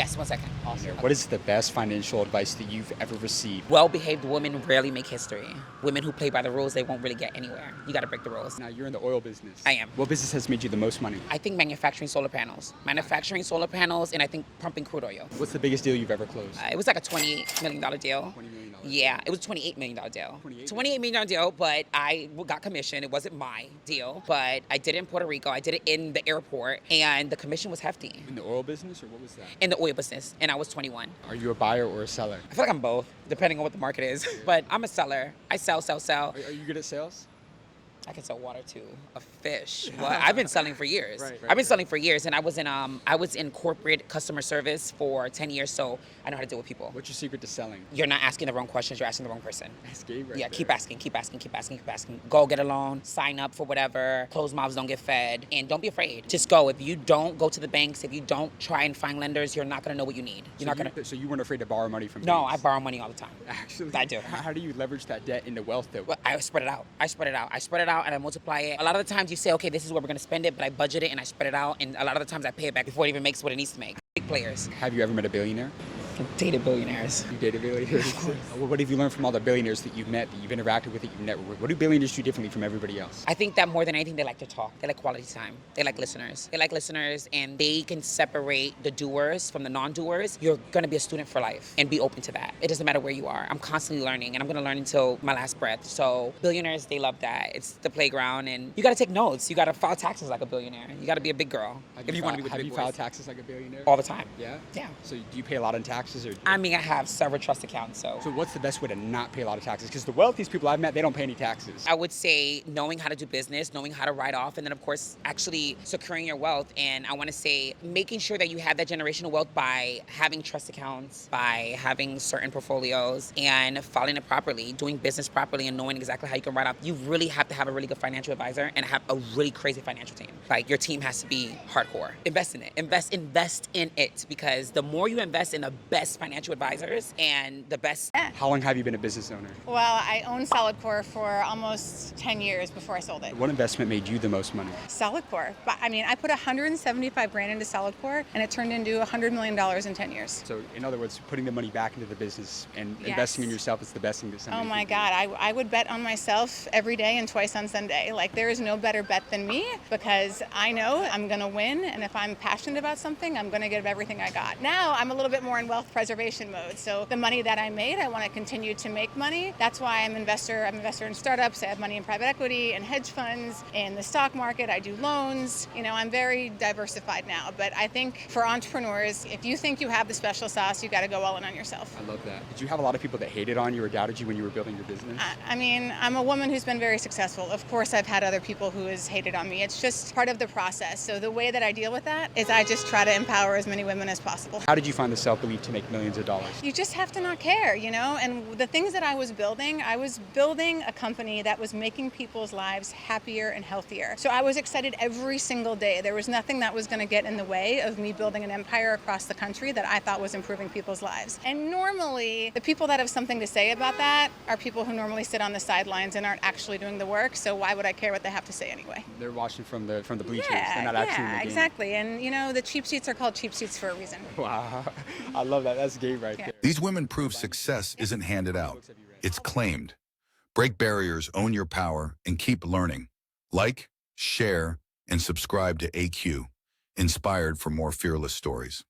Yes, 1 second. Awesome. What is the best financial advice that you've ever received? Well-behaved women rarely make history. Women who play by the rules, they won't really get anywhere. You got to break the rules. Now, you're in the oil business. I am. What business has made you the most money? I think manufacturing solar panels. And I think pumping crude oil. What's the biggest deal you've ever closed? It was like a $28 million deal. $20 million. Yeah, it was a $28 million deal. $28 $28 million deal, but I got commission. It wasn't my deal, but I did it in Puerto Rico. I did it in the airport, and the commission was hefty. In the oil business, or what was that? In the oil business, and I was 21. Are you a buyer or a seller? I feel like I'm both, depending on what the market is. But I'm a seller. I sell. Are you good at sales? I can sell water to a fish. Well, I've been selling for years. Right. I've been selling for years, and I was in corporate customer service for 10 years, so I know how to deal with people. What's your secret to selling? You're not asking the wrong questions. You're asking the wrong person. That's game right Yeah, there. keep asking. Go get a loan, sign up for whatever. Closed mouths don't get fed, and don't be afraid. Just go. If you don't go to the banks, if you don't try and find lenders, you're not gonna know what you need. So you weren't afraid to borrow money from No, banks? I borrow money all the time. Actually, I do. How do you leverage that debt into wealth, though? Well, I spread it out, and I multiply it. A lot of the times you say, okay, this is where we're gonna spend it, but I budget it and I spread it out, and a lot of the times I pay it back before it even makes what it needs to make. Big players. Have you ever met a billionaire? Dated billionaires. You dated billionaires? What have you learned from all the billionaires that you've met, that you've interacted with, that you've networked with? What do billionaires do differently from everybody else? I think that more than anything, they like to talk. They like quality time. They like listeners. And they can separate the doers from the non-doers. You're gonna be a student for life and be open to that. It doesn't matter where you are. I'm constantly learning, and I'm gonna learn until my last breath. So billionaires, they love that. It's the playground, and you gotta take notes. You gotta file taxes like a billionaire. You gotta be a big girl if you want to be with the Have big you boys. filed taxes like a billionaire? All the time. Yeah? Yeah. So do you pay a lot in taxes? Or? I mean, I have several trust accounts, so. So what's the best way to not pay a lot of taxes? Because the wealthiest people I've met, they don't pay any taxes. I would say knowing how to do business, knowing how to write off, and then of course actually securing your wealth. And I want to say making sure that you have that generational wealth by having trust accounts, by having certain portfolios, and filing it properly, doing business properly, and knowing exactly how you can write off. You really have to have a really good financial advisor and have a really crazy financial team. Like, your team has to be hardcore. Invest in it. Invest in it, because the more you invest in the best financial advisors and the best. How long have you been a business owner? Well, I owned Solidcore for almost 10 years before I sold it. What investment made you the most money? Solidcore. But I mean, I put 175 grand into Solidcore, and it turned into $100 million in 10 years. So in other words, putting the money back into the business and Yes. investing in yourself is the best thing that somebody Oh my can do. God, I would bet on myself every day and twice on Sunday. Like, there is no better bet than me, because I know I'm gonna win, and if I'm passionate about something, I'm gonna give everything I got. Now I'm a little bit more in wealth preservation mode. So the money that I made, I want to continue to make money. That's why I'm an investor in startups. I have money in private equity and hedge funds, in the stock market. I do loans. You know, I'm very diversified now. But I think for entrepreneurs, if you think you have the special sauce, you got to go all in on yourself. I love that. Did you have a lot of people that hated on you or doubted you when you were building your business? I mean, I'm a woman who's been very successful. Of course, I've had other people who has hated on me. It's just part of the process. So the way that I deal with that is I just try to empower as many women as possible. How did you find the self-belief to make millions of dollars? You just have to not care, you know? And the things that I was building a company that was making people's lives happier and healthier. So I was excited every single day. There was nothing that was going to get in the way of me building an empire across the country that I thought was improving people's lives. And normally, the people that have something to say about that are people who normally sit on the sidelines and aren't actually doing the work. So why would I care what they have to say anyway? They're watching from the bleachers. They're not actually in the game. Exactly. And you know, the cheap seats are called cheap seats for a reason. Wow. I love that. That's game right there. These women prove success isn't handed out. It's claimed. Break barriers, own your power, and keep learning. Like, share, and subscribe to AQ. Inspired for more fearless stories.